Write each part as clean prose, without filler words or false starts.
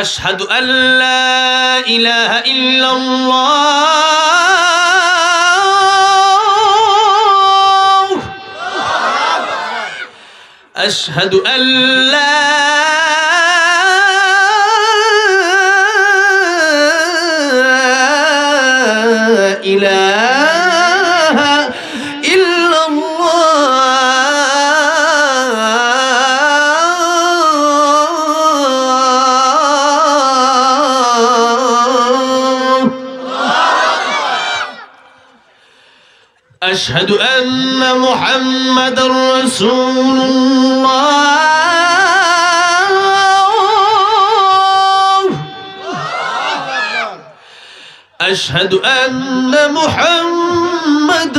আশহাদু আল্লা ইলাহা ইল্লাল্লাহ আশহাদু আল্লা ইলাহা ইল্লাল্লাহ আশহাদু আন্না মুহাম্মাদার রাসূলুল্লাহ أشهد أن محمد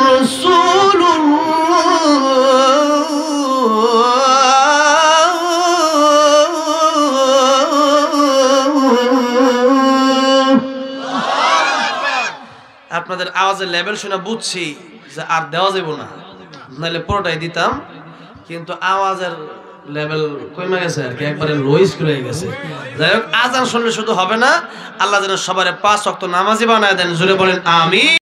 رسول الله আপনাদের আওয়াজের লেভেল শুনে বুঝছি যে আর দেওয়া যাবে না, নাহলে পুরোটাই দিতাম, কিন্তু আওয়াজের লেভেল কমে গেছে আর কি, একবারে লোইস করে গেছে। যাই হোক, আজান শুনলে শুধু হবে না, আল্লাহ যেন সবার 5 ওয়াক্ত নামাজি বানায় দেন। জোরে বলেন আমিন।